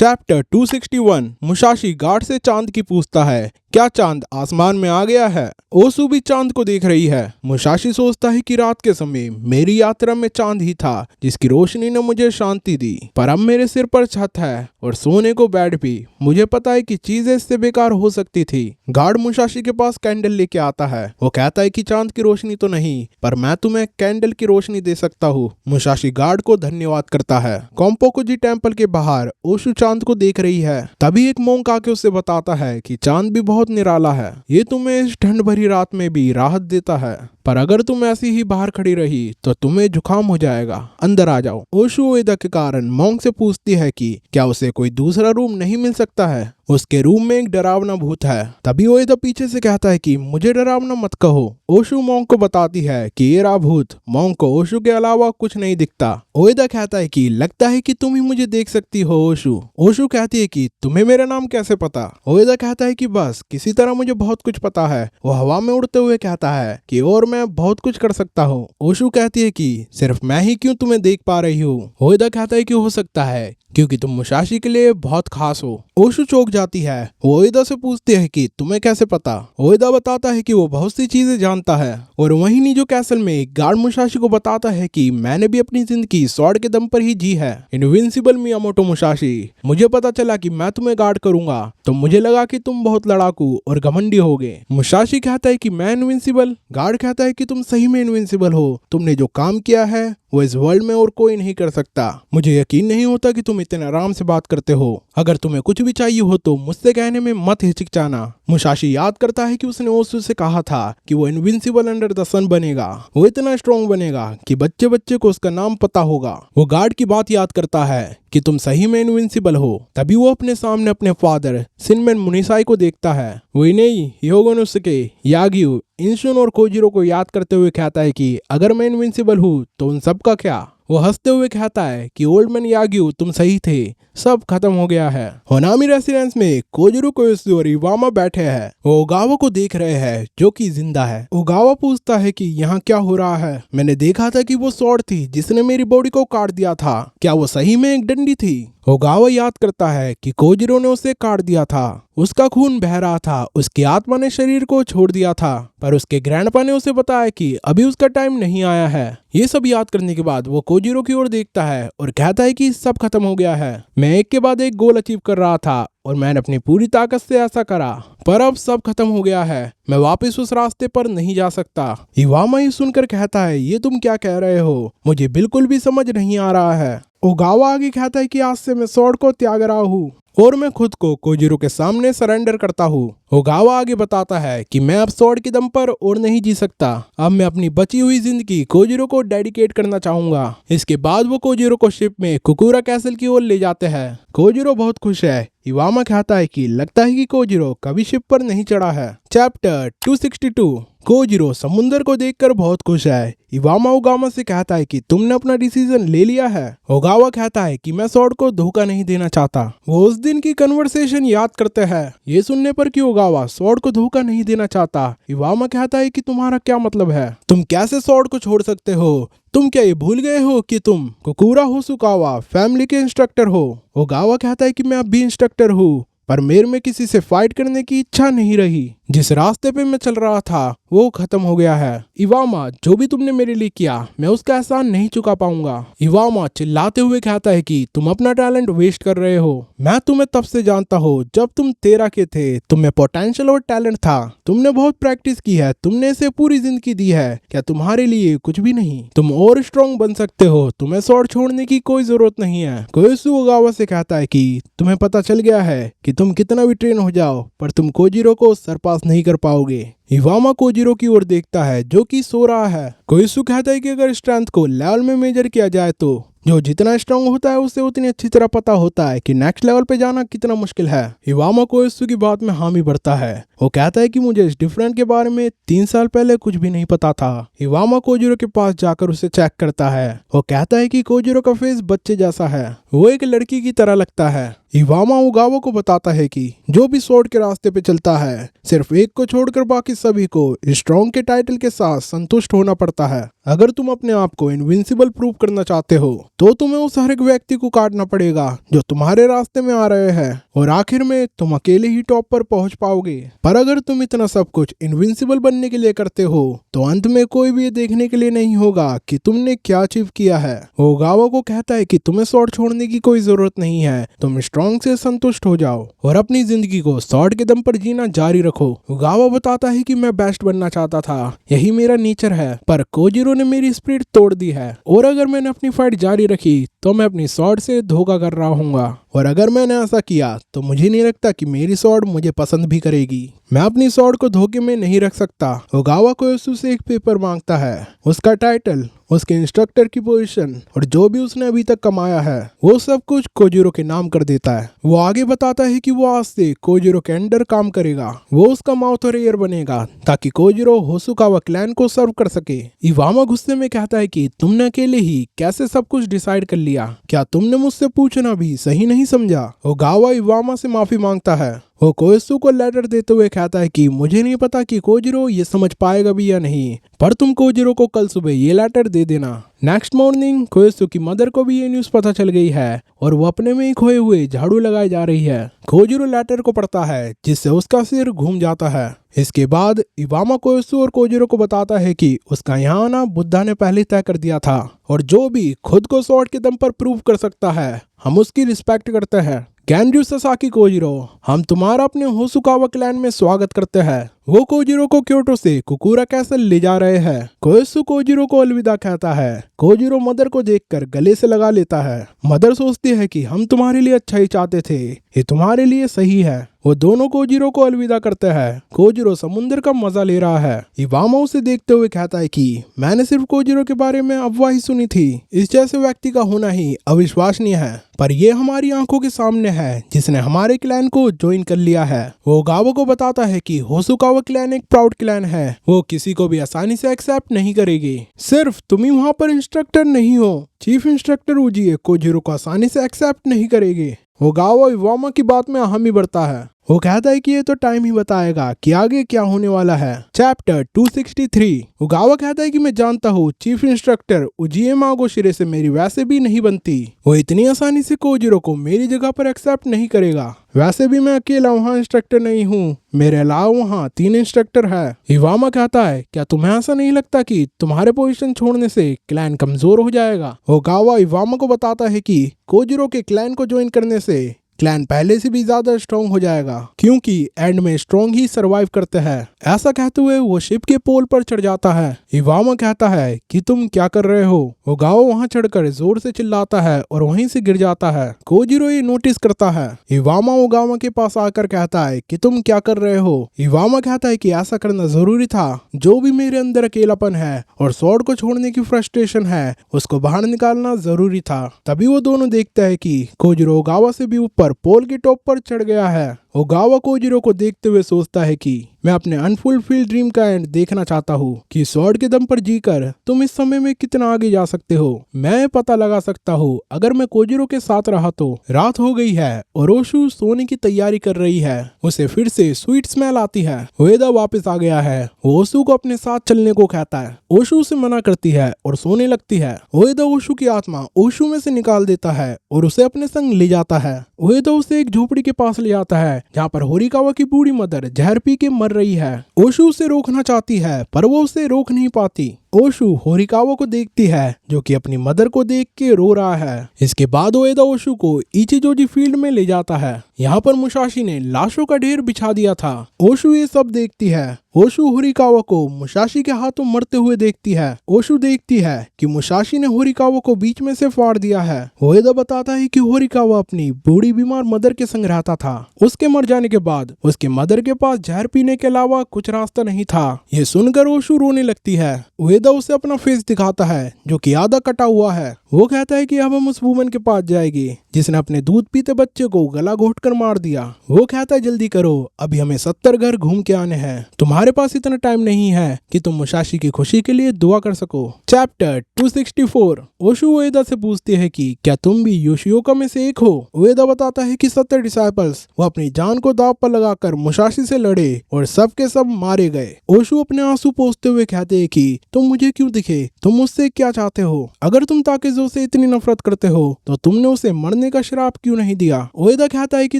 Chapter 261 Musashi guard से चांद की पूछता है, क्या चांद आसमान में आ गया है? ओसु भी चांद को देख रही है। मुसाशी सोचता है कि रात के समय मेरी यात्रा में चांद ही था जिसकी रोशनी ने मुझे शांति दी, पर अब मेरे सिर पर छत है और सोने को बेड भी। मुझे पता है कि चीजें इससे बेकार हो सकती थी। गार्ड मुसाशी के पास कैंडल लेके आता है। वो कहता है कि चांद की रोशनी तो नहीं, पर मैं तुम्हें कैंडल की रोशनी दे सकता हूँ। मुसाशी गार्ड को धन्यवाद करता है। कोम्पोकुजी टेम्पल के बाहर ओशु चांद को देख रही है। तभी एक मोंक आके उसे बताता है कि चांद भी बहुत निराला है। ये तुम्हें इस ठंड भरी रात में भी राहत देता है, पर अगर तुम ऐसी ही बाहर खड़ी रही तो तुम्हें जुकाम हो जाएगा। अंदर आ जाओ। ओशु उएदा के कारण मोंक से पूछती है कि क्या उसे कोई दूसरा रूम नहीं मिल सकता है। उसके रूम में एक डरावना भूत है। तभी उएदा पीछे से कहता है कि मुझे डरावना मत कहो। ओशु मोंक को बताती है कि ये रहा भूत। मोंक को ओशु के अलावा कुछ नहीं दिखता। उएदा कहता है कि लगता है कि तुम ही मुझे देख सकती हो ओशु। ओशु कहती है कि तुम्हें मेरा नाम कैसे पता? उएदा कहता है कि बस किसी तरह मुझे बहुत कुछ पता है। वो हवा में उड़ते हुए कहता है कि और मैं बहुत कुछ कर सकता हूँ। ओशु कहती है कि सिर्फ मैं ही क्यों तुम्हें देख पा रही हूँ? उएदा कहता है कि हो सकता है क्योंकि तुम मुसाशी के लिए बहुत खास हो। ओशु चौंक जाती है। वो उएदा से पूछती है कि तुम्हें कैसे पता? उएदा बताता है कि वो बहुत सी चीजें जानता है और वहीं निजो कैसल में गार्ड मुसाशी को बताता है कि मैंने भी अपनी जिंदगी स्वॉर्ड के दम पर ही जी है। इनविंसिबल मियामोटो मुसाशी, मुझे पता चला कि मैं तुम्हें गार्ड करूंगा तो मुझे लगा कि तुम बहुत लड़ाकू और घमंडी होगे। मुसाशी कहता है कि मैं इनविंसिबल? गार्ड कहता है कि तुम सही में इनविंसिबल हो। तुमने जो काम किया है वो इस वर्ल्ड में और कोई नहीं कर सकता। मुझे यकीन नहीं होता कि तुम इतने आराम से बात करते हो। अगर तुम्हें कुछ भी चाहिए हो तो मुझसे कहने में मत हिचकिचाना। मुसाशी याद करता है कि उसने ओशु से कहा था कि वो इनविंसिबल अंडर द सन बनेगा। वो इतना स्ट्रॉन्ग बनेगा कि बच्चे बच्चे को उसका नाम पता होगा। वो गार्ड की बात याद करता है कि तुम सही में इनविंसिबल हो। तभी वो अपने सामने अपने फादर शिनमेन मुनिसाई को देखता है। वो इनेई, ह्योगोनोसुके, याग्यू, इंशुन और कोजिरो को याद करते हुए कहता है कि अगर मैं इनविंसिबल हूँ तो उन सब का क्या? वो हंसते हुए कहता है कि ओल्ड मैन याग्यू, तुम सही थे, सब खत्म हो गया है। होनामी रेसिडेंस में कोजिरो, कोयोसु और इवामा बैठे हैं। वो ओगावा को देख रहे हैं जो कि जिंदा है। ओगावा पूछता है कि यहाँ क्या हो रहा है? मैंने देखा था कि वो स्वॉर्ड थी जिसने मेरी बॉडी को काट दिया था। क्या वो सही में एक डंडी थी? ओगावा याद करता है कि कोजिरो ने उसे काट दिया था। उसका खून बह रहा था। उसकी आत्मा ने शरीर को छोड़ दिया था, पर उसके ग्रैंडपा ने उसे बताया कि अभी उसका टाइम नहीं आया है। ये सब याद करने के बाद वो कोजिरो की ओर देखता है और कहता है कि सब खत्म हो गया है। मैं एक के बाद एक गोल अचीव कर रहा था और मैंने अपनी पूरी ताकत से ऐसा करा, पर अब सब खत्म हो गया है। मैं वापस उस रास्ते पर नहीं जा सकता। इवामा ही सुनकर कहता है, ये तुम क्या कह रहे हो? मुझे बिल्कुल भी समझ नहीं आ रहा है। ओगावा आगे कहता है कि आज से मैं स्वॉर्ड को त्याग रहा हूँ और मैं खुद को कोजिरो के सामने सरेंडर करता हूँ। ओगावा आगे बताता है कि मैं अब स्वॉर्ड के दम पर और नहीं जी सकता। अब मैं अपनी बची हुई जिंदगी कोजिरो को डेडिकेट करना चाहूंगा। इसके बाद वो कोजिरो को शिप में कुकुरा कैसल की ओर ले जाते हैं। कोजिरो बहुत खुश है। इवामा कहता है कि लगता है कि कोजिरो कभी शिप पर नहीं चढ़ा है। चैप्टर 262 कोजिरो समुंदर को देखकर बहुत खुश है। इवामा ओगावा से कहता है कि तुमने अपना डिसीजन ले लिया है। ओगावा कहता है कि मैं स्वॉर्ड को धोखा नहीं देना चाहता। वो उस दिन की कन्वर्सेशन याद करते हैं। ये सुनने पर कि ओगावा स्वॉर्ड को धोखा नहीं देना चाहता, इवामा कहता है कि तुम्हारा क्या मतलब है? तुम कैसे स्वॉर्ड को छोड़ सकते हो? तुम क्या ये भूल गए हो कि तुम कुकुरा होसुकावा फैमिली के इंस्ट्रक्टर हो? ओगावा कहता है कि मैं अब भी इंस्ट्रक्टर हूँ, पर मेरे में किसी से फाइट करने की इच्छा नहीं रही। जिस रास्ते पे मैं चल रहा था वो खत्म हो गया है। इवामा, जो भी तुमने मेरे लिए किया मैं उसका एहसान नहीं चुका पाऊंगा। इवामा चिल्लाते हुए कहता है कि तुम अपना टैलेंट वेस्ट कर रहे हो। मैं तुम्हें तब से जानता हूँ जब तुम 13 के थे। तुम्हें पोटेंशियल और टैलेंट था। तुमने बहुत प्रैक्टिस की है। तुमने इसे पूरी जिंदगी दी है। क्या तुम्हारे लिए कुछ भी नहीं? तुम और स्ट्रॉन्ग बन सकते हो। तुम्हें स्वॉर्ड छोड़ने की कोई जरूरत नहीं है। कोयोसु ओगावा से कहता है कि तुम्हें पता चल गया है कि तुम कितना भी ट्रेन हो जाओ पर तुम कोजिरो को सरपास नहीं कर पाओगे। इवामा कोजिरो की ओर देखता है जो कि सो रहा है। कोयोसु कहता है कि अगर स्ट्रेंथ को लेवल में मेजर किया जाए तो जो जितना स्ट्रांग होता है उसे उतनी अच्छी तरह पता होता है कि नेक्स्ट लेवल पे जाना कितना मुश्किल है। इवामा कोयोसु की बात में हामी भरता है। वो कहता है कि मुझे इस डिफरेंट के बारे में 3 साल पहले कुछ भी नहीं पता था। इवामा कोजिरो के पास जाकर उसे चेक करता है। वो कहता है कि कोजिरो का फेस बच्चे जैसा है। वो एक लड़की की तरह लगता है। इवामा ओगावा को बताता है कि जो भी स्वॉर्ड के रास्ते पे चलता है सिर्फ एक को छोड़कर बाकी सभी को स्ट्रॉन्ग के टाइटल के साथ संतुष्ट होना पड़ता है। अगर तुम अपने आप को इनविंसिबल प्रूव करना चाहते हो तो तुम्हें उस हर एक व्यक्ति को काटना पड़ेगा जो तुम्हारे रास्ते में आ रहे हैं, और आखिर में तुम अकेले ही टॉप पर पहुंच पाओगे। पर अगर तुम इतना सब कुछ इनविंसिबल बनने के लिए करते हो तो अंत में कोई भी ये देखने के लिए नहीं होगा कि तुमने क्या अचीव किया है। ओगावा को कहता है कि तुम्हें स्वॉर्ड छोड़ने की कोई जरूरत नहीं है, तुम स्ट्रॉन्ग से संतुष्ट हो जाओ और अपनी जिंदगी को स्वॉर्ड के दम पर जीना जारी रखो। ओगावा बताता है कि मैं बेस्ट बनना चाहता था, यही मेरा नेचर है, पर कोजिरो ने मेरी स्पिरिट तोड़ दी है और अगर मैंने अपनी फाइट जारी रखी तो मैं अपनी स्वॉर्ड से धोखा कर रहा हूँगा, और अगर मैंने ऐसा किया तो मुझे नहीं लगता कि मेरी स्वॉर्ड मुझे पसंद भी करेगी। मैं अपनी स्वॉर्ड को धोखे में नहीं रख सकता। ओगावा कोयोसु से एक पेपर मांगता है, उसका टाइटल, उसके इंस्ट्रक्टर की पोजीशन और जो भी उसने अभी तक कमाया है वो सब कुछ कोजिरो के नाम कर देता है। वो आगे बताता है कि वो आज से कोजिरो के अंडर काम करेगा, वो उसका माउथ और ईयर बनेगा ताकि कोजिरो होसुकावा क्लैन को सर्व कर सके। इवामा गुस्से में कहता है कि तुमने अकेले ही कैसे सब कुछ डिसाइड कर लिया, क्या तुमने मुझसे पूछना भी सही नहीं समझा। ओगावा इवामा से माफी मांगता है। वो कोयोसु को लेटर देते हुए कहता है कि मुझे नहीं पता कि कोजिरो ये समझ पाएगा भी या नहीं, पर तुम कोजिरो को कल सुबह ये लेटर दे देना। नेक्स्ट मॉर्निंग कोयोसु की मदर को भी ये न्यूज़ पता चल गई है और वो अपने में ही खोए हुए झाड़ू लगाए जा रही है। कोजिरो लेटर को पढ़ता है जिससे उसका सिर घूम जाता है। इसके बाद इवामा कोयोसु और कोजिरो को बताता है कि उसका यहाँ आना बुद्धा ने पहले तय कर दिया था और जो भी खुद को स्वॉर्ड के दम पर प्रूव कर सकता है हम उसकी रिस्पेक्ट करते हैं। गैंड्यू ससाकी कोजिरो, हम तुम्हारा अपने होसुकावा क्लैन में स्वागत करते हैं। वो कोजिरो को क्योटो से कुकुरा कैसल ले जा रहे हैं। कोयोसु कोजिरो को अलविदा कहता है। कोजिरो मदर को देखकर गले से लगा लेता है। मदर सोचती है कि हम तुम्हारे लिए अच्छा ही चाहते थे, ये तुम्हारे लिए सही है। वो दोनों कोजिरो को अलविदा करते हैं। कोजिरो समुद्र का मजा ले रहा है। इवामा उसे देखते हुए कहता है कि मैंने सिर्फ कोजिरो के बारे में अफवाह ही सुनी थी, इस जैसे व्यक्ति का होना ही अविश्वसनीय है, पर ये हमारी आंखों के सामने है जिसने हमारे क्लैन को ज्वाइन कर लिया है। वो ओगावा को बताता है कि होसुकावा क्लैन एक प्राउड क्लैन है, वो किसी को भी आसानी से एक्सेप्ट नहीं करेगी। सिर्फ तुम ही वहाँ पर इंस्ट्रक्टर नहीं हो, चीफ इंस्ट्रक्टर उजिए कोजिरो को आसानी से एक्सेप्ट नहीं करेगी। ओगावा इवामा की बात में हामी बढ़ता है। वो कहता है कि ये तो टाइम ही बताएगा कि आगे क्या होने वाला है। चैप्टर 263। ओगावा कहता है कि मैं जानता हूँ चीफ इंस्ट्रक्टर उजिए मागोशिरे से मेरी वैसे भी नहीं बनती, वो इतनी आसानी से कोजिरो को मेरी जगह पर एक्सेप्ट नहीं करेगा। वैसे भी मैं अकेला वहाँ इंस्ट्रक्टर नहीं हूँ, मेरे अलावा वहाँ 3 इंस्ट्रक्टर है। इवामा कहता है क्या तुम्हें ऐसा नहीं लगता कि तुम्हारे पोजीशन छोड़ने से क्लैन कमजोर हो जाएगा। ओगावा इवामा को बताता है कि कोजिरो के क्लैन को ज्वाइन करने से क्लैन पहले से भी ज्यादा स्ट्रॉन्ग हो जाएगा, क्योंकि एंड में स्ट्रॉन्ग ही सरवाइव करते हैं। ऐसा कहते हुए वो शिप के पोल पर चढ़ जाता है। इवामा कहता है कि तुम क्या कर रहे हो। ओगावा वहां चढ़कर जोर से चिल्लाता है और वहीं से गिर जाता है। कोजिरो ये नोटिस करता है। इवामा ओगावा के पास आकर कहता है कि तुम क्या कर रहे हो। इवामा कहता है कि ऐसा करना जरूरी था, जो भी मेरे अंदर अकेलापन है और स्वॉर्ड को छोड़ने की फ्रस्ट्रेशन है उसको बाहर निकालना जरूरी था। तभी वो दोनों देखते हैं कि कोजिरो ओगावा से भी ऊपर पोल के टॉप पर चढ़ गया है। ओगावा कोजिरो को देखते हुए सोचता है कि मैं अपने अनफुलफिल्ड ड्रीम का एंड देखना चाहता हूँ कि स्वॉर्ड के दम पर जीकर तुम इस समय में कितना आगे जा सकते हो। मैं पता लगा सकता हूँ अगर मैं कोजिरो के साथ रहा तो। रात हो गई है और ओशु सोने की तैयारी कर रही है। उसे फिर से स्वीट स्मेल आती है। उएदा वापस आ गया है। वो ओशु को अपने साथ चलने को कहता है। ओशु उसे मना करती है और सोने लगती है। उएदा ओशु की आत्मा ओशु में से निकाल देता है और उसे अपने संग ले जाता है। उएदा उसे एक झोपड़ी के पास ले जाता है जहाँ पर होरिकावा की बूढ़ी मदर जहर पी के मर रही है। ओशु उसे रोकना चाहती है पर वो उसे रोक नहीं पाती। ओशु होरिकावा को देखती है जो कि अपनी मदर को देख के रो रहा है। इसके बाद उएदा ओशु को इचिजोजी फील्ड में ले जाता है। यहाँ पर मुसाशी ने लाशों का ढेर बिछा दिया था। ओशु ये सब देखती है। ओशु होरिकावा को मुसाशी के हाथों मरते हुए देखती है। ओशु देखती है कि मुसाशी ने होरिकावा को बीच में से फाड़ दिया है। उएदा बताता है कि होरिकावा अपनी बूढ़ी बीमार मदर के संग रहता था। उसके मर जाने के बाद उसके मदर के पास जहर पीने के अलावा कुछ रास्ता नहीं था। ये सुनकर ओशु रोने लगती है। उएदा उसे अपना फेस दिखाता है जो कि आधा कटा हुआ है। वो कहता है कि अब हम उस वुमन के पास जाएंगे जिसने अपने दूध पीते बच्चे को गला घोट कर मार दिया। वो कहता है जल्दी करो, अभी हमें 70 घर घूम के आने हैं। तुम्हारे पास इतना टाइम नहीं है कि तुम मुसाशी की खुशी के लिए दुआ कर सको। चैप्टर 264। ओशु उएदा से पूछती है कि क्या तुम भी योशिओका में से एक हो। उएदा बताता है कि 70 डिसाइपल्स वो अपनी जान को दांव पर लगाकर मुसाशी से लड़े और सब के सब मारे गए। ओशु अपने आंसू पोंछते हुए कहते हैं कि तुम मुझे क्यों दिखे, तुम मुझसे क्या चाहते हो। अगर तुम ताकेज़ो से इतनी नफरत करते हो तो तुमने उसे मरने का श्राप क्यों नहीं दिया। उएदा कहता है कि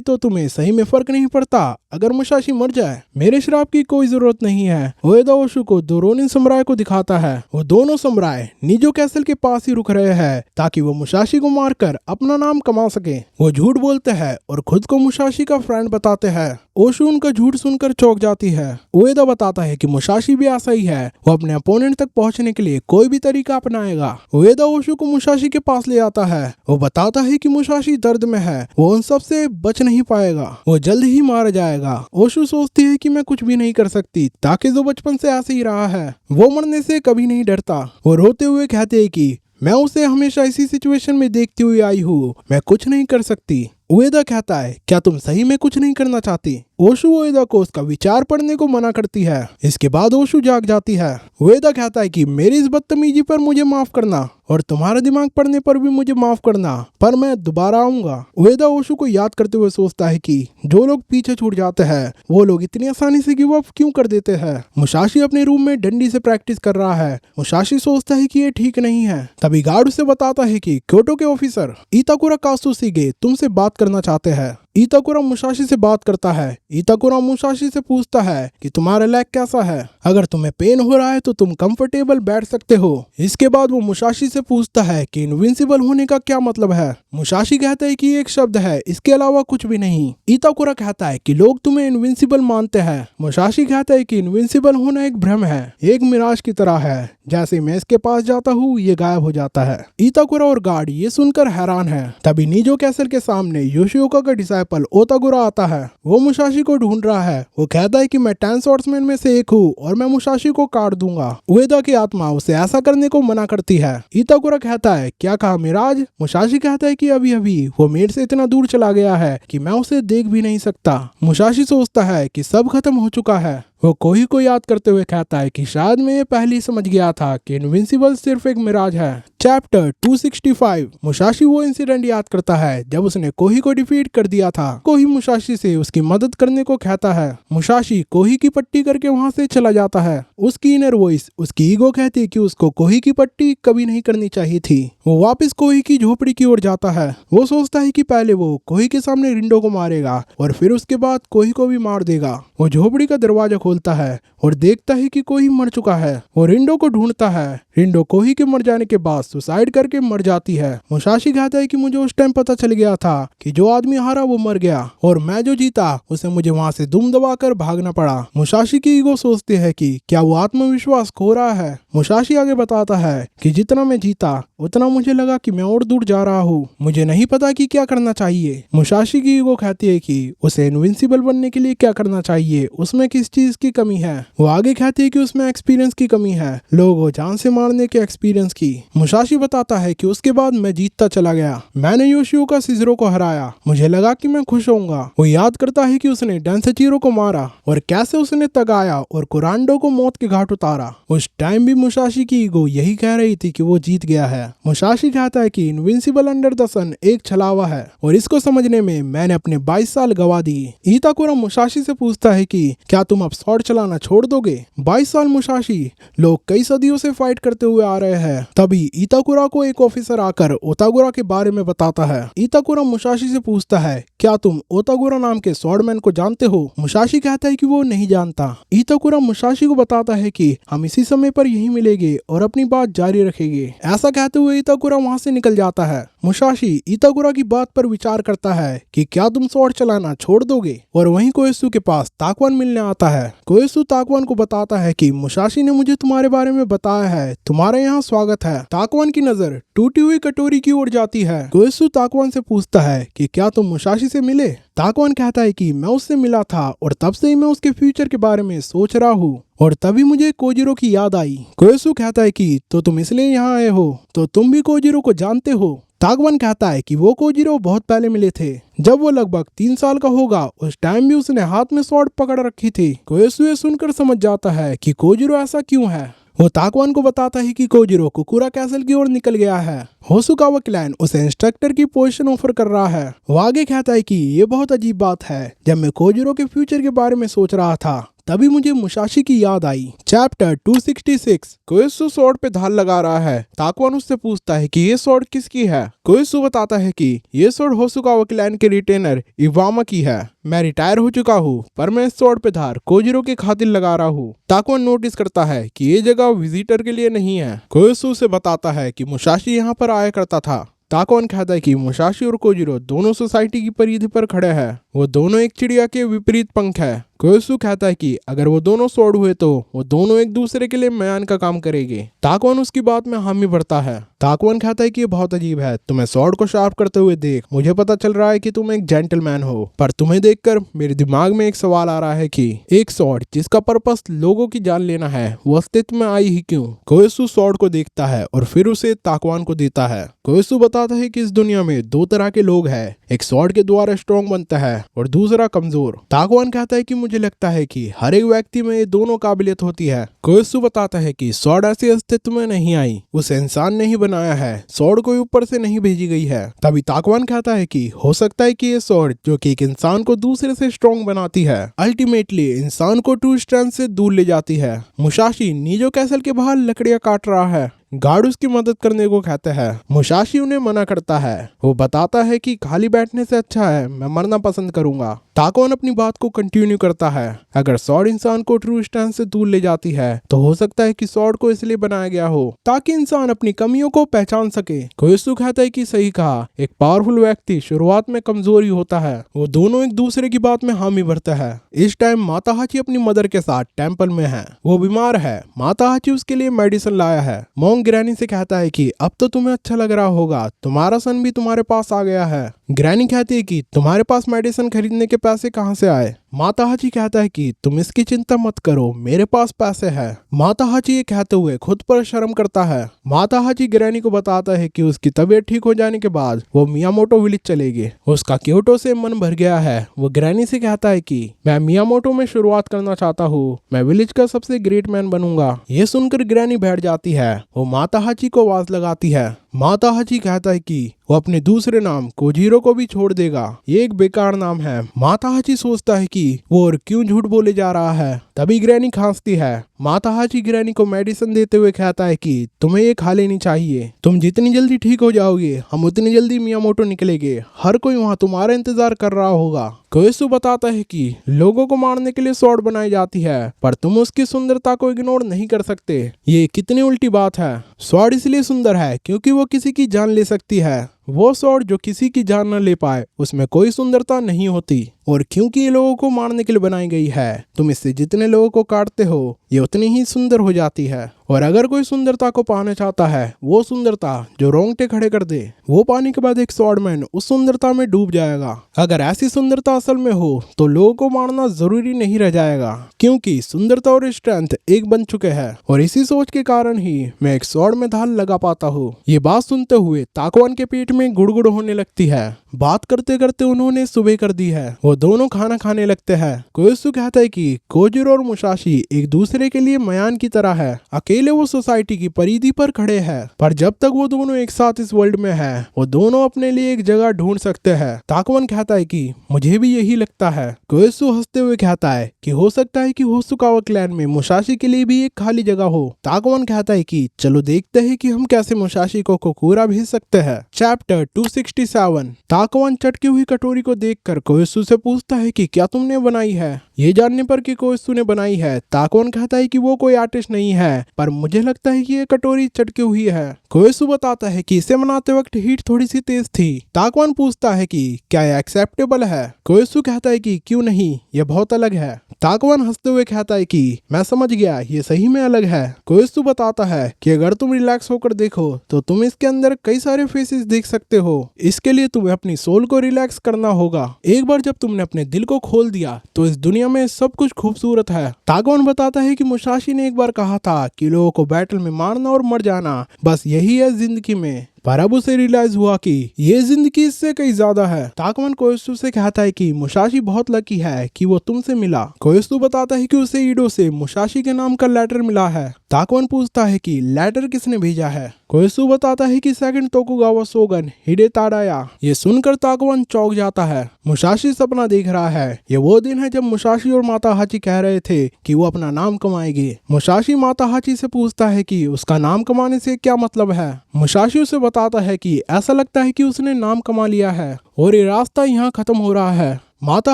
तो तुम्हें सही में फर्क नहीं पड़ता अगर मुसाशी मर जाए, मेरे श्राप की कोई जरूरत नहीं है। उएदा ओशु को दो रोनिन समुराय को दिखाता है। वो दोनों समुराय नीजो कैसल के पास ही रुक रहे हैं ताकि वो मुसाशी को मारकर अपना नाम कमा सके। वो झूठ बोलते हैं और खुद को मुसाशी का फ्रेंड बताते हैं। ओशु उनका झूठ सुनकर चौंक जाती है। उएदा बताता है कि मुसाशी भी ऐसा ही है, वो अपने अपोनेंट तक पहुंचने के लिए कोई भी तरीका अपनाएगा। उएदा ओशु को मुसाशी के पास ले आता है। वो बताता है कि मुसाशी दर्द में है, वो उन सब से बच नहीं पाएगा, वो जल्द ही मारा जाएगा। ओशु सोचती है कि मैं कुछ भी नहीं कर सकती, ताकेज़ो बचपन से ऐसे ही रहा है, वो मरने से कभी नहीं डरता। वो रोते हुए कहते हैं कि मैं उसे हमेशा इसी सिचुएशन में देखती हुई आई हूँ, मैं कुछ नहीं कर सकती। उएदा कहता है क्या तुम सही में कुछ नहीं करना चाहती। ओशु उएदा को उसका विचार पढ़ने को मना करती है। इसके बाद ओशु जाग जाती है। उएदा कहता है कि मेरी इस बदतमीजी पर मुझे माफ करना और तुम्हारा दिमाग पढ़ने पर भी मुझे माफ करना, पर मैं दोबारा आऊंगा। उएदा ओशु को याद करते हुए सोचता है कि जो लोग पीछे छूट जाते हैं वो लोग इतनी आसानी से गिव अप क्यों कर देते हैं। मुसाशी अपने रूम में डंडी से प्रैक्टिस कर रहा है। मुसाशी सोचता है कि ये ठीक नहीं है। तभी गार्ड उसे बताता है कि क्योटो के ऑफिसर इताकुरा कात्सुशिगे तुमसे बात करना चाहते हैं। इताकुरा मुसाशी से बात करता है। इताकुरा मुसाशी से पूछता है कि तुम्हारा लेग कैसा है, अगर तुम्हें पेन हो रहा है तो तुम कंफर्टेबल बैठ सकते हो। इसके बाद वो मुसाशी से पूछता है कि इनविंसिबल होने का क्या मतलब है। मुसाशी कहता है कि एक शब्द है, इसके अलावा कुछ भी नहीं। इताकुरा कहता है कि लोग तुम्हें इनविंसिबल मानते हैं। मुसाशी कहता है कि इनविंसिबल होना एक भ्रम है, एक मिराज की तरह है, जैसे मैं इसके पास जाता हूँ ये गायब हो जाता है। इताकुरा और गार्ड ये सुनकर हैरान है। तभी नीजो कैसल के सामने योशिओका का डिसाइपल ओतागुरा आता है। वो मुसाशी को ढूंढ रहा है। वो कहता है कि मैं 10 स्वॉर्ड्समैन में से एक हूँ और मैं मुसाशी को काट दूंगा। उएदा की आत्मा उसे ऐसा करने को मना करती है। इताकुरा कहता है क्या कहा मिराज। मुसाशी कहता है कि अभी अभी वो मेरे से इतना दूर चला गया है कि मैं उसे देख भी नहीं सकता। मुसाशी सोचता है कि सब खत्म हो चुका है। वो कोही को याद करते हुए कहता है कि शायद मैं ये पहले ही समझ गया था कि इनविंसिबल सिर्फ एक मिराज है। चैप्टर 265। मुसाशी वो इंसिडेंट याद करता है जब उसने कोही को डिफीट कर दिया था। कोही मुसाशी से उसकी मदद करने को कहता है। मुसाशी कोही की पट्टी करके वहां से चला जाता है। उसकी इनर वॉइस, उसकी ईगो कहती है कि उसको कोही की पट्टी कभी नहीं करनी चाहिए थी। वो वापस कोही की झोपड़ी की ओर जाता है। वो सोचता है कि पहले वो कोही के सामने रिंडो को मारेगा और फिर उसके बाद कोही को भी मार देगा। वो झोपड़ी का दरवाजा खोलता है और देखता है कि कोही मर चुका है। वो रिंडो को ढूंढता है। रिंडो कोही के मर जाने के बाद सुसाइड करके मर जाती है। मुसाशी कहता है कि मुझे उस टाइम पता चल गया था कि जो आदमी हारा वो मर गया और मैं जो जीता उसे मुझे वहां से दुम दबाकर भागना पड़ा। मुसाशी की ईगो सोचती है कि क्या वो आत्मविश्वास खो रहा है। मुसाशी आगे बताता है कि जितना मैं जीता उतना मुझे लगा कि मैं और दूर जा रहा हूँ, मुझे नहीं पता कि क्या करना चाहिए। मुसाशी की ईगो कहती है कि उसे इनविंसिबल बनने के लिए क्या करना चाहिए, उसमें किस चीज की कमी है। वो आगे कहती है कि उसमें एक्सपीरियंस की कमी है, लोगों जान से मारने के एक्सपीरियंस की। मुसाशी बताता है कि उसके बाद मैं जीतता चला गया। मैंने योशिओका सिज़रो को हराया, मुझे लगा कि मैं खुश होऊंगा। वो याद करता है कि उसने डेंसेचीरो को मारा और कैसे उसने तगाया और कुरांडो को मौत के घाट उतारा। उस टाइम भी मुसाशी की ईगो यही कह रही थी कि वो जीत गया है। मुसाशी कहता है कि इनविंसिबल अंडर द सन एक छलावा है और इसको समझने में मैंने अपने 22 साल गवा दिए। इताकुरा मुसाशी से पूछता है कि क्या तुम अब स्वॉर्ड चलाना छोड़ दोगे। 22 साल मुसाशी, लोग कई सदियों से फाइट करते हुए आ रहे हैं। तभी इताकुरा को एक ऑफिसर आकर ओतागुरा के बारे में बताता है। इताकुरा मुसाशी से पूछता है क्या तुम ओतागुरा नाम के स्वॉर्डमैन को जानते हो। मुसाशी कहता है कि वो नहीं जानता। इताकुरा मुसाशी को बताता है कि हम इसी समय पर यहीं मिलेंगे और अपनी बात जारी रखेंगे। ऐसा कहते हुए इताकुरा वहां से निकल जाता है। मुसाशी इताकुरा की बात पर विचार करता है कि क्या तुम स्वॉर्ड चलाना छोड़ दोगे, और वहीं कोएसु के पास ताकवान मिलने आता है। कोएसु ताकवान को बताता है कि मुसाशी ने मुझे तुम्हारे बारे में बताया है, तुम्हारे यहाँ स्वागत है। ताकवान की नजर टूटी हुई कटोरी की ओर जाती है। कोएत्सु ताकवान से पूछता है कि क्या तुम मुसाशी से मिले? ताकवान कहता है कि मैं उससे मिला था और तब से ही मैं उसके फ्यूचर के बारे में सोच रहा हूँ और तभी मुझे कोजिरो की याद आई। कोएत्सु कहता है कि तो तुम इसलिए यहाँ आए हो, तो तुम भी कोजिरो को जानते हो? ताकवान कहता है कि वो कोजिरो बहुत पहले मिले थे, जब वो लगभग 3 साल का होगा। उस टाइम भी उसने हाथ में स्वॉर्ड पकड़ रखी थी। कोएत्सु ये सुनकर समझ जाता है कि कोजिरो ऐसा क्यों है। वो ताकवान को बताता है कि कोजिरो कुकुरा कैसल की ओर निकल गया है। होसुकावा क्लैन उसे इंस्ट्रक्टर की पोजीशन ऑफर कर रहा है। वो आगे कहता है कि ये बहुत अजीब बात है, जब मैं कोजिरो के फ्यूचर के बारे में सोच रहा था तभी मुझे मुसाशी की याद आई। चैप्टर 266। कोएत्सु स्वॉर्ड पे धार लगा रहा है। ताकवान उससे पूछता है कि ये स्वॉर्ड किसकी है। कोएत्सु बताता है कि ये स्वॉर्ड होसुकावा क्लैन के रिटेनर इवामा की है। मैं रिटायर हो चुका हूँ, पर मैं इस स्वॉर्ड पे धार कोजिरो के खातिर लगा रहा हूँ। ताकवान नोटिस करता है कि ये जगह विजिटर के लिए नहीं है। कोएत्सु उसे बताता है कि मुसाशी यहाँ पर आया करता था। ताकवान कहता है कि मुसाशी और कोजिरो दोनों सोसाइटी की परिधि पर खड़े हैं। वो दोनों एक चिड़िया के विपरीत पंख है। कोएत्सु कहता है कि अगर वो दोनों स्वॉर्ड हुए तो वो दोनों एक दूसरे के लिए म्यान का काम करेंगे। ताकवान उसकी बात में हामी भरता है। ताकवान कहता है कि ये बहुत अजीब है, तुम्हें स्वॉर्ड को शार्प करते हुए देख मुझे पता चल रहा है कि तुम एक जेंटलमैन हो, पर तुम्हें देखकर मेरे दिमाग में एक सवाल आ रहा है कि एक स्वॉर्ड जिसका पर्पस लोगों की जान लेना है, वो अस्तित्व में आई ही क्यों? कोएत्सु स्वॉर्ड को देखता है और फिर उसे ताकवान को देता है। कोएत्सु बताता है कि इस दुनिया में 2 तरह के लोग हैं, एक स्वॉर्ड के द्वारा स्ट्रॉन्ग बनता है और दूसरा कमजोर। ताकवान कहता है कि मुझे लगता है कि हर एक व्यक्ति में ये दोनों काबिलियत होती है। कोएत्सु बताता है कि स्वॉर्ड ऐसे अस्तित्व में नहीं आई, उसे इंसान ने ही बनाया है, स्वॉर्ड कोई ऊपर से नहीं भेजी गई है। तभी ताकवान कहता है कि हो सकता है कि ये स्वॉर्ड जो कि एक इंसान को दूसरे से स्ट्रॉन्ग बनाती है, अल्टीमेटली इंसान को ट्रू स्ट्रेंथ से दूर ले जाती है। मुसाशी नीजो कैसल के बाहर लकड़ियां काट रहा है। गार्ड उसकी मदद करने को कहते हैं। मुसाशी उन्हें मना करता है। वो बताता है कि खाली बैठने से अच्छा है मैं मरना पसंद करूंगा। ताकवान अपनी बात को कंटिन्यू करता है। अगर स्वॉर्ड इंसान को ट्रू स्ट्रेंथ से दूर ले जाती है तो हो सकता है कि स्वॉर्ड को इसलिए बनाया गया हो ताकि इंसान अपनी कमियों को पहचान सके। कोएत्सु कहता है कि सही कहा, एक पावरफुल व्यक्ति शुरुआत में कमजोर ही होता है। वो दोनों एक दूसरे की बात में हामी भरते हैं। इस टाइम माता हाची अपनी मदर के साथ टेंपल में है। वो बीमार है। माता हाची उसके लिए मेडिसिन लाया है। मॉन्ग ग्रैनी से कहता है कि अब तो तुम्हें अच्छा लग रहा होगा, तुम्हारा सन भी तुम्हारे पास आ गया है। ग्रैनी कहती है कि तुम्हारे पास मेडिसिन खरीदने के पैसे कहाँ से आए? माता हाची कहता है कि तुम इसकी चिंता मत करो, मेरे पास पैसे हैं। माता हाची ये कहते हुए खुद पर शर्म करता है। माता हाची ग्रैनी को बताता है कि उसकी तबीयत ठीक हो जाने के बाद वो मियामोटो विलेज चलेगी। उसका क्योटो से मन भर गया है। वो ग्रैनी से कहता है कि मैं मियामोटो में शुरुआत करना चाहता हूँ, मैं विलेज का सबसे ग्रेट मैन बनूंगा। ये सुनकर ग्रैनी बैठ जाती है। वो माता हाची को आवाज लगाती है। माता हाची कहता है कि वो अपने दूसरे नाम कोजिरो को भी छोड़ देगा, ये एक बेकार नाम है। माता हाची सोचता है कि वो और क्यों झूठ बोले जा रहा है। तभी ग्रैनी खांसती है। माता हाची ग्रैनी को मेडिसिन देते हुए कहता है कि तुम्हें ये खा लेनी चाहिए, तुम जितनी जल्दी ठीक हो जाओगे हम उतनी जल्दी मियामोटो निकलेंगे, हर कोई वहाँ तुम्हारा इंतजार कर रहा होगा। कोएत्सु बताता है कि लोगों को मारने के लिए स्वॉर्ड बनाई जाती है, पर तुम उसकी सुंदरता को इग्नोर नहीं कर सकते। ये कितनी उल्टी बात है। स्वॉर्ड इसलिए सुंदर है क्योंकि वो किसी की जान ले सकती है। वो स्वॉर्ड जो किसी की जान न ले पाए उसमें कोई सुंदरता नहीं होती। और क्योंकि ये लोगों को मारने के लिए बनाई गई है, तुम इससे जितने लोगों को काटते हो ये उतनी ही सुंदर हो जाती है। और अगर कोई सुंदरता को पाना चाहता है, वो सुंदरता जो रोंगटे खड़े कर दे, वो पाने के बाद एक स्वॉर्डमैन उस सुंदरता में डूब जाएगा। अगर ऐसी सुंदरता असल में हो तो लोगों को मारना जरूरी नहीं रह जाएगा, क्योंकि सुंदरता और स्ट्रेंथ एक बन चुके हैं। और इसी सोच के कारण ही मैं एक स्वॉर्ड में धार लगा पाता हूँ। ये बात सुनते हुए ताकवान के पेट में गुड़गुड़ होने लगती है। बात करते करते उन्होंने सुबह कर दी है। वो दोनों खाना खाने लगते हैं। कोएत्सु कहता है कि कोजिरो और मुसाशी एक दूसरे के लिए म्यान की तरह है। अकेले वो सोसाइटी की परिधि पर खड़े हैं, पर जब तक वो दोनों एक साथ इस वर्ल्ड में हैं, वो दोनों अपने लिए एक जगह ढूंढ सकते हैं। ताकवान कहता है कि मुझे भी यही लगता है। कोएत्सु हंसते हुए कहता है कि हो सकता है कि होसुकावा क्लैन में मुसाशी के लिए भी एक खाली जगह हो। ताकवान कहता है कि चलो देखते हैं कि हम कैसे मुसाशी को कोकुरा भेज सकते हैं। चैप्टर 267। ताकवान चटकी हुई कटोरी को देखकर कोएत्सु से पूछता है कि क्या तुमने बनाई है। ये जानने पर कि कोएत्सु ने बनाई है, ताकवान कहता है कि वो कोई आर्टिस्ट नहीं है, पर मुझे लगता है कि ये कटोरी चटकी हुई है। कोएत्सु बताता है कि इसे बनाते वक्त हीट थोड़ी सी तेज थी। ताकवान पूछता है कि क्या यह एक्सेप्टेबल है। कोएत्सु कहता है कि क्यों नहीं, यह बहुत अलग है। ताकवान हंसते हुए कहता है कि मैं समझ गया, ये सही में अलग है। कोएत्सु बताता है कि अगर तुम रिलैक्स होकर देखो तो तुम इसके अंदर कई सारे फेसेस देख सकते हो। इसके लिए तुम्हें अपनी सोल को रिलैक्स करना होगा। एक बार जब तुमने अपने दिल को खोल दिया तो इस दुनिया में सब कुछ खूबसूरत है। ताकवान बताता है कि मुसाशी ने एक बार कहा था कि लोगों को बैटल में मारना और मर जाना बस यही है जिंदगी में, पर अब उसे रियलाइज हुआ कि ये जिंदगी इससे कहीं ज्यादा है। ताकवान कोएत्सु से कहता है कि मुसाशी बहुत लकी है कि वो तुमसे मिला। कोएत्सु बताता है कि उसे ईडो से मुसाशी के नाम का लेटर मिला है। ताकवान पूछता है कि लेटर किसने भेजा है। कोएत्सु बताता है कि सेकंड तोकुगावा शोगन हिडेताडाया। ये सुनकर ताकवान चौंक जाता है। मुसाशी सपना देख रहा है। ये वो दिन है जब मुसाशी और माता हाची कह रहे थे कि वो अपना नाम कमाएंगे। मुसाशी माता हाची से पूछता है कि उसका नाम कमाने से क्या मतलब है। मुसाशी उसे बताता है कि ऐसा लगता है कि उसने नाम कमा लिया है और ये रास्ता यहाँ खत्म हो रहा है। माता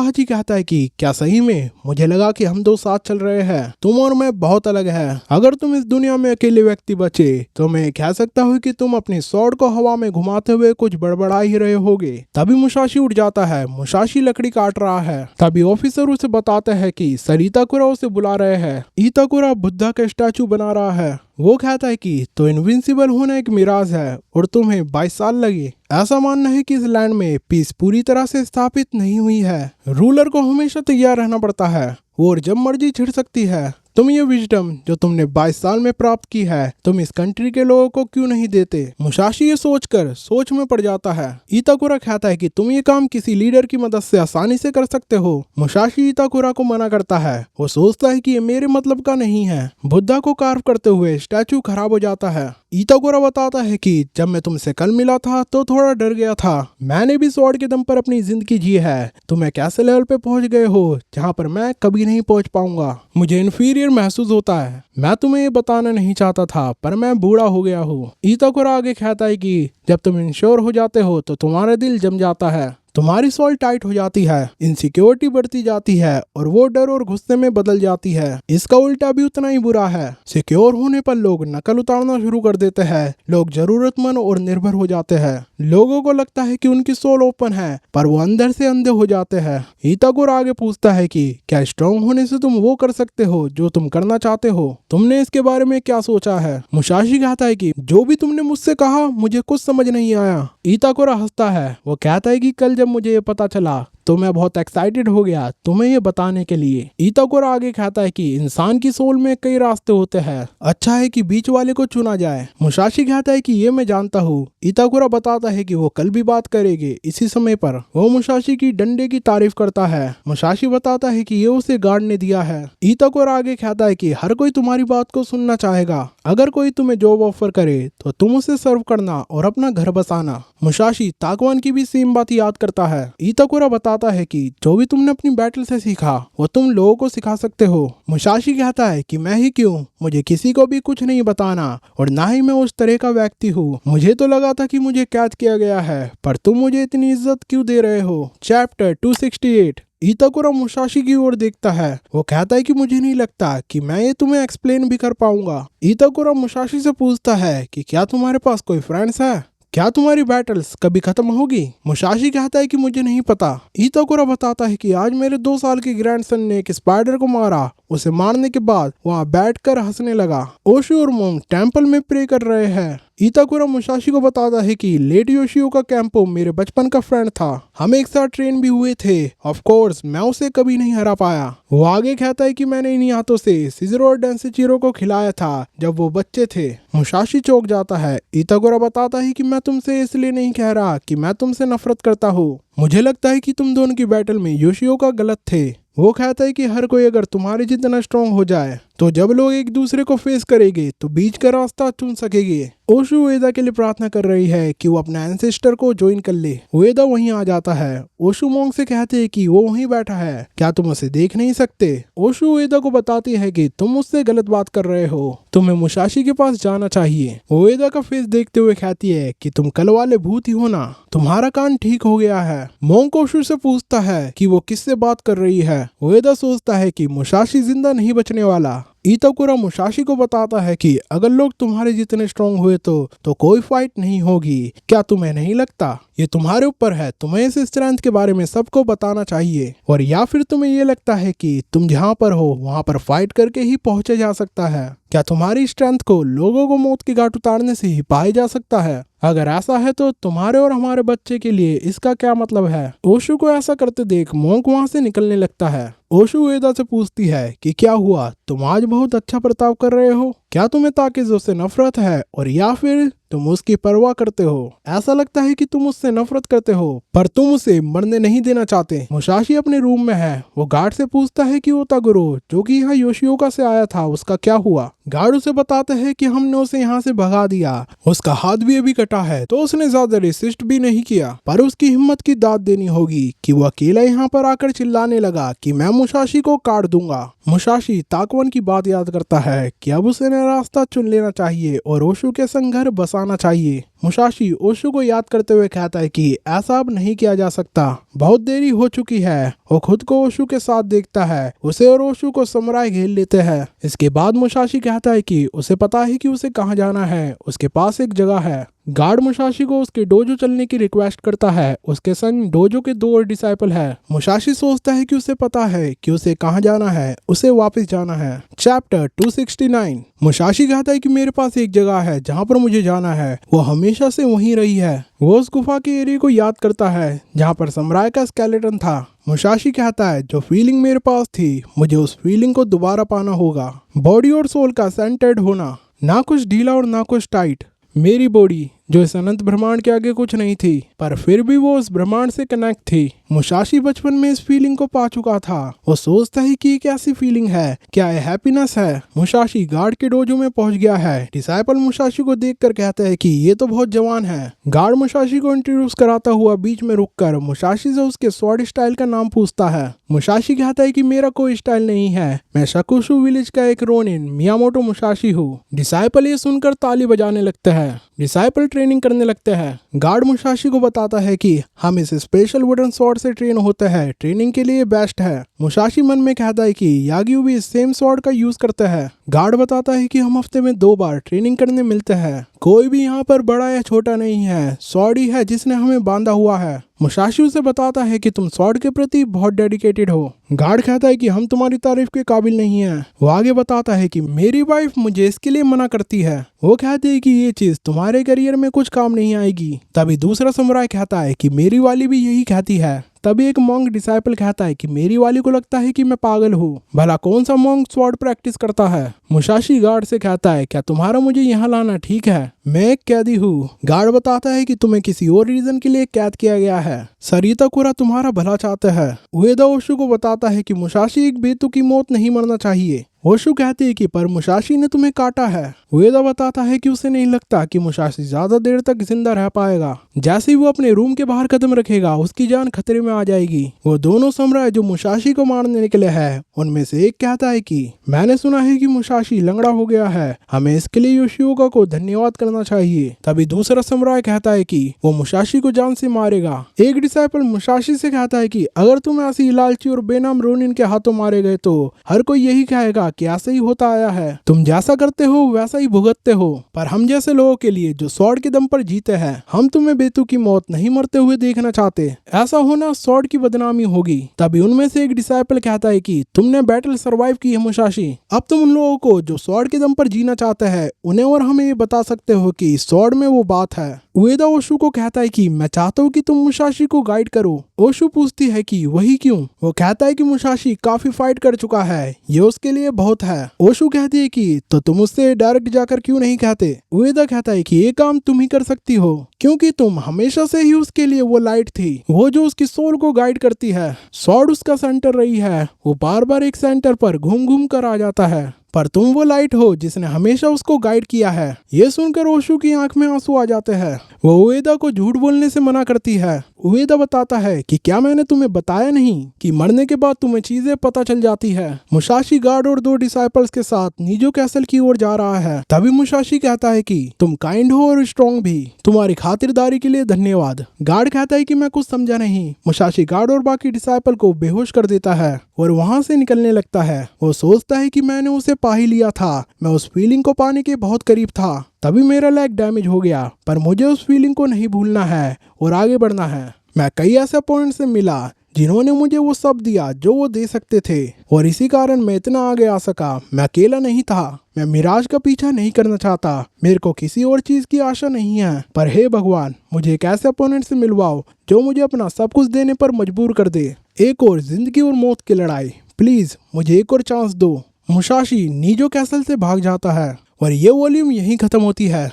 हाची कहता है कि क्या सही में? मुझे लगा कि हम दो साथ चल रहे हैं। तुम और मैं बहुत अलग है। अगर तुम इस दुनिया में अकेले व्यक्ति बचे तो मैं कह सकता हूँ कि तुम अपनी स्वॉर्ड को हवा में घुमाते हुए कुछ बड़बड़ा ही रहे होगे। तभी मुसाशी उठ जाता है। मुसाशी लकड़ी काट रहा है। तभी ऑफिसर उसे बताते हैं कि सर इताकुरा उसे बुला रहे हैं। इताकुरा बुद्धा का स्टैचू बना रहा है। वो कहता है कि तो इनविंसिबल होना एक मिराज है और तुम्हें 22 साल लगे। ऐसा मानना है कि इस लैंड में पीस पूरी तरह से स्थापित नहीं हुई है। रूलर को हमेशा तैयार रहना पड़ता है और जब मर्जी छिड़ सकती है। तुम ये विजडम जो तुमने 22 साल में प्राप्त की है तुम इस कंट्री के लोगों को क्यों नहीं देते? मुसाशी ये सोचकर सोच में पड़ जाता है। इताकुरा कहता है कि तुम ये काम किसी लीडर की मदद से आसानी से कर सकते हो। मुसाशी इताकुरा को मना करता है। वो सोचता है कि ये मेरे मतलब का नहीं है। बुद्धा को कार्व करते हुए स्टैचू खराब हो जाता है। इताकुरा बताता है कि जब मैं तुमसे कल मिला था तो थोड़ा डर गया था। मैंने भी स्वॉर्ड के दम पर अपनी जिंदगी जी है। तुम एक ऐसे लेवल पे पहुंच गए हो जहां पर मैं कभी नहीं पहुंच पाऊंगा। मुझे इन्फीरियर महसूस होता है। मैं तुम्हें ये बताना नहीं चाहता था पर मैं बूढ़ा हो गया हूँ। इताकुरा आगे कहता है कि जब तुम इंश्योर हो जाते हो तो तुम्हारा दिल जम जाता है, तुम्हारी सोल टाइट हो जाती है, इनसिक्योरिटी बढ़ती जाती है और वो डर और गुस्से में बदल जाती है। इसका उल्टा भी उतना ही बुरा है। सिक्योर होने पर लोग नकल उतारना शुरू कर देते हैं। लोग जरूरतमंद और निर्भर हो जाते हैं। लोगों को लगता है कि उनकी सोल ओपन है पर वो अंदर से अंधे हो जाते हैं। इताकुरा आगे पूछता है कि क्या स्ट्रांग होने से तुम वो कर सकते हो जो तुम करना चाहते हो? तुमने इसके बारे में क्या सोचा है? मुसाशी कहता है कि जो भी तुमने मुझसे कहा मुझे कुछ समझ नहीं आया। इताकुरा हंसता है। वो कहता है कि कल जब मुझे ये पता चला तो मैं बहुत एक्साइटेड हो गया तुम्हें ये बताने के लिए। इताकुरा आगे कहता है कि इंसान की सोल में कई रास्ते होते हैं, अच्छा है कि बीच वाले को चुना जाए। मुसाशी कहता है कि ये मैं जानता हूँ। इताकुरा बताता है कि वो कल भी बात करेंगे इसी समय पर। वो मुसाशी की डंडे की तारीफ करता है। मुसाशी बताता है कि ये उसे गार्ड ने दिया है। इताकुरा आगे कहता है कि हर कोई तुम्हारी बात को सुनना चाहेगा। अगर कोई तुम्हें जॉब ऑफर करे तो तुम उसे सर्व करना और अपना घर बसाना। मुसाशी ताकवान की भी सेम बात याद करता है। इताकुरा बताता है कि जो भी तुमने अपनी बैटल से सीखा वो तुम लोगों को सिखा सकते हो। मुसाशी कहता है कि मैं ही क्यों, मुझे किसी को भी कुछ नहीं बताना और ना ही मैं उस तरह का व्यक्ति हूँ। मुझे तो लगा था कि मुझे कैद किया गया है पर तुम मुझे इतनी इज्जत क्यों दे रहे हो? चैप्टर 268। इताकुरा मुसाशी की ओर देखता है। वो कहता है कि मुझे नहीं लगता कि मैं ये तुम्हें एक्सप्लेन भी कर पाऊंगा। इताकुरा मुसाशी से पूछता है कि क्या तुम्हारे पास कोई फ्रेंड्स है? क्या तुम्हारी बैटल्स कभी खत्म होगी? मुसाशी कहता है कि मुझे नहीं पता। इताकुरा बताता है कि आज मेरे 2 साल के ग्रैंडसन ने एक स्पाइडर को मारा। उसे मारने के बाद वहाँ बैठकर हंसने लगा। ओशो और मोंग टेंपल में प्रे कर रहे हैं। इताकुरा मुसाशी को बताता है कि लेडी योशियो का कैंपो मेरे बचपन का फ्रेंड था। हम एक साथ ट्रेन भी हुए थे। ऑफ कोर्स मैं उसे कभी नहीं हरा पाया। वो आगे कहता है कि मैंने इन्हीं हाथों से सिज़रो और डेंसिचिरो को खिलाया था जब वो बच्चे थे। मुसाशी चौंक जाता है। इताकुरा बताता है कि मैं तुमसे इसलिए नहीं कह रहा कि मैं तुमसे नफरत करता हूँ। मुझे लगता है कि तुम दोनों की बैटल में योशियो का गलत थे। वो कहता है कि हर कोई अगर तुम्हारे जितना स्ट्रांग हो जाए तो जब लोग एक दूसरे को फेस करेंगे तो बीच का रास्ता चुन सकेंगे। ओशु उएदा के लिए प्रार्थना कर रही है कि वो अपने एंसेस्टर को ज्वाइन कर ले। उएदा वहीं आ जाता है। ओशु मोंग से कहते हैं कि वो वहीं बैठा है, क्या तुम उसे देख नहीं सकते? ओशु उएदा को बताती है कि तुम मुझसे गलत बात कर रहे हो, तुम्हें मुसाशी के पास जाना चाहिए। उएदा का फेस देखते हुए कहती है कि तुम कल वाले भूत ही हो ना, तुम्हारा कान ठीक हो गया है। मोंग ओशु से पूछता है कि वो किससे बात कर रही है। उएदा सोचता है कि मुसाशी जिंदा नहीं बचने वाला। इताकुरा मुसाशी को बताता है कि अगर लोग तुम्हारे जितने स्ट्रांग हुए तो कोई फाइट नहीं होगी। क्या तुम्हें नहीं लगता? ये तुम्हारे ऊपर है, तुम्हें इस स्ट्रेंथ के बारे में सबको बताना चाहिए। और या फिर तुम्हें ये लगता है कि तुम जहाँ पर हो वहाँ पर फाइट करके ही पहुंचे जा सकता है। क्या तुम्हारी स्ट्रेंथ को लोगों को मौत की घाट उतारने से ही पाया जा सकता है? अगर ऐसा है तो तुम्हारे और हमारे बच्चे के लिए इसका क्या मतलब है? ओशु को ऐसा करते देख मोंक वहां से निकलने लगता है। ओशु उएदा से पूछती है कि क्या हुआ, तुम आज बहुत अच्छा बर्ताव कर रहे हो? क्या तुम्हें ताकिज़ो से नफरत है और या फिर तुम उसकी परवाह करते हो? ऐसा लगता है कि तुम उससे नफरत करते हो पर तुम उसे मरने नहीं देना चाहते। मुसाशी अपने रूम में है। वो गार्ड से पूछता है कि ओतागुरो जो कि यहाँ योशिओका से आया था उसका क्या हुआ? गार्ड उसे बताते हैं कि हमने उसे यहाँ से भगा दिया, उसका हाथ भी अभी कटा है तो उसने ज्यादा रेसिस्ट भी नहीं किया, पर उसकी हिम्मत की दाद देनी होगी कि वो अकेला यहाँ पर आकर चिल्लाने लगा कि मैं मुसाशी को काट दूंगा। मुसाशी ताकवन की बात याद करता है कि अब उसे नया रास्ता चुन लेना चाहिए और ओशु के संग घर बसाना चाहिए। मुसाशी ओशु को याद करते हुए कहता है कि ऐसा अब नहीं किया जा सकता, बहुत देरी हो चुकी है। वो खुद को ओशु के साथ देखता है, उसे और ओशु को समुराई घेर लेते हैं। इसके बाद मुसाशी कहता है कि उसे पता है कि उसे कहाँ जाना है, उसके पास एक जगह है। गार्ड मुसाशी को उसके डोजो चलने की रिक्वेस्ट करता है। उसके संग डोजो के 2 और डिसाइपल है। मुसाशी सोचता है कि उसे पता है कि उसे कहाँ जाना है, उसे वापस जाना है। चैप्टर 269। मुसाशी कहता है कि मेरे पास एक जगह है जहाँ पर मुझे जाना है, वो हमेशा से वहीं रही है। वो उस गुफा के एरिया को याद करता है जहाँ पर समुराई का स्केलेटन था। मुसाशी कहता है जो फीलिंग मेरे पास थी मुझे उस फीलिंग को दोबारा पाना होगा। बॉडी और सोल का सेंटर्ड होना, ना कुछ ढीला और ना कुछ टाइट। मेरी बॉडी जो इस अनंत ब्रह्मांड के आगे कुछ नहीं थी पर फिर भी वो उस ब्रह्मांड से कनेक्ट थी। मुसाशी बचपन में इस फीलिंग को पा चुका था। वो सोचता है कि ये कैसी फीलिंग है, क्या ये हैप्पीनेस है? मुसाशी गार्ड के डोजो में पहुंच गया है। डिसाइपल मुसाशी को देखकर कहता है कि ये तो बहुत जवान है। गार्ड मुसाशी को इंट्रोड्यूस कराता हुआ बीच में रुककर मुसाशी से उसके स्वॉर्ड स्टाइल का नाम पूछता है। मुसाशी कहता है कि मेरा कोई स्टाइल नहीं है, मैं शकुशु विलेज का एक रोनिन मियामोटो मुसाशी हूँ। डिसाइपल ये सुनकर ताली बजाने लगते हैं। डिसाइपल ट्रेनिंग करने लगते हैं। गार्ड मुसाशी को बताता है कि हम इस स्पेशल वुडन स्वॉर्ड से ट्रेन होते हैं, ट्रेनिंग के लिए बेस्ट है। मुसाशी मन में कहता है कि यागियो भी सेम स्वॉर्ड का यूज करते हैं। गार्ड बताता है कि हम हफ्ते में 2 बार ट्रेनिंग करने मिलते हैं। कोई भी यहाँ पर बड़ा या छोटा नहीं है, स्वॉर्ड ही है जिसने हमें बांधा हुआ है। मुसाशी उसे बताता है कि तुम स्वॉर्ड के प्रति बहुत डेडिकेटेड हो। गार्ड कहता है कि हम तुम्हारी तारीफ के काबिल नहीं हैं। वो आगे बताता है कि मेरी वाइफ मुझे इसके लिए मना करती है। वो कहती है कि ये चीज तुम्हारे करियर में कुछ काम नहीं आएगी। तभी दूसरा समुराई कहता है कि मेरी वाली भी यही कहती है। तभी एक मॉन्क डिसाइपल कहता है कि मेरी वाली को लगता है कि मैं पागल हूँ, भला कौन सा मॉन्क स्वॉर्ड प्रैक्टिस करता है? मुसाशी गार्ड से कहता है क्या तुम्हारा मुझे यहाँ लाना ठीक है? मैं एक कैदी हूँ। गार्ड बताता है कि तुम्हें किसी और रीजन के लिए कैद किया गया है। सरिताकुरा तुम्हारा भला चाहते हैं। उएदा ओशु को बताता है कि मुसाशी एक बेतुकी मौत नहीं मरना चाहिए। ओशु कहते हैं कि पर मुसाशी ने तुम्हें काटा है। उएदा बताता है कि उसे नहीं लगता कि मुसाशी ज्यादा देर तक जिंदा रह पाएगा। जैसे ही वो अपने रूम के बाहर कदम रखेगा उसकी जान खतरे में आ जाएगी। वो दोनों समुराई जो मुसाशी को मारने निकले हैं उनमें से एक कहता है कि मैंने सुना है कि मुसाशी लंगड़ा हो गया है, हमें इसके लिए योशिओका को धन्यवाद करना चाहिए। तभी दूसरा समुराई कहता है कि वो मुसाशी को जान से मारेगा। एक डिसाइपल मुसाशी से कहता है कि अगर तुम ऐसी लालची और बेनाम रोनिन के हाथों मारे गए तो हर कोई यही कहेगा कि ऐसे ही होता आया है, तुम जैसा करते हो वैसा ही भुगतते हो। पर हम जैसे लोगों के लिए जो स्वॉर्ड के दम पर जीते हैं, हम तुम्हें बेतुकी मौत नहीं मरते हुए देखना चाहते। ऐसा होना स्वॉर्ड की बदनामी होगी। तभी उनमें से एक डिसाइपल कहता है कि तुमने बैटल सरवाइव की है मुसाशी, अब तुम उन लोगों को जो स्वॉर्ड के दम पर जीना चाहते हैं उन्हें और हमें ये बता सकते हो कि स्वॉर्ड में वो बात है। उएदा ओशु को कहता है कि मैं चाहता हूँ कि तुम मुसाशी को गाइड करो। ओशु पूछती है कि वही क्यों? वो कहता है कि मुसाशी काफी फाइट कर चुका है, ये उसके लिए बहुत है। ओशु कहती है कि तो तुम उससे डायरेक्ट जाकर क्यों नहीं कहते? उएदा कहता है कि ये काम तुम ही कर सकती हो क्योंकि तुम हमेशा से ही उसके लिए वो लाइट थी, वो जो उसकी सोल को गाइड करती है। स्वॉर्ड उसका सेंटर रही है, वो बार बार एक सेंटर पर घूम घूम कर आ जाता है, पर तुम वो लाइट हो जिसने हमेशा उसको गाइड किया है। ये सुनकर ओशु की आंख में आंसू आ जाते हैं। वो उएदा को झूठ बोलने से मना करती है। उएदा बताता है कि क्या मैंने तुम्हें बताया नहीं कि मरने के बाद तुम्हें चीजें पता चल जाती है। मुसाशी गार्ड और 2 डिसाइपल्स के साथ नीजो कैसल की ओर जा रहा है। तभी मुसाशी कहता है कि तुम काइंड हो और स्ट्रॉन्ग भी, तुम्हारी खातिरदारी के लिए धन्यवाद। गार्ड कहता है कि मैं कुछ समझा नहीं। मुसाशी गार्ड और बाकी डिसाइपल को बेहोश कर देता है और वहां से निकलने लगता है। वो सोचता है कि मैंने उसे पा ही लिया था। मैं उस फीलिंग को पाने के बहुत करीब था, तभी मेरा लेग डैमेज हो गया, पर मुझे उस फीलिंग को नहीं भूलना है और आगे बढ़ना है। मैं कई ऐसे अपोनेंट से मिला जिन्होंने मुझे वो सब दिया जो वो दे सकते थे, और इसी कारण मैं इतना आगे आ सका। मैं अकेला नहीं था। मैं मिराज का पीछा नहीं करना चाहता। मेरे को किसी और चीज की आशा नहीं है, पर हे भगवान, मुझे एक ऐसे अपोनेंट से मिलवाओ जो मुझे अपना सब कुछ देने पर मजबूर कर दे। एक और जिंदगी और मौत की लड़ाई, प्लीज मुझे एक और चांस दो। मुसाशी नीजो कैसल से भाग जाता है और ये वॉल्यूम यहीं खत्म होती है।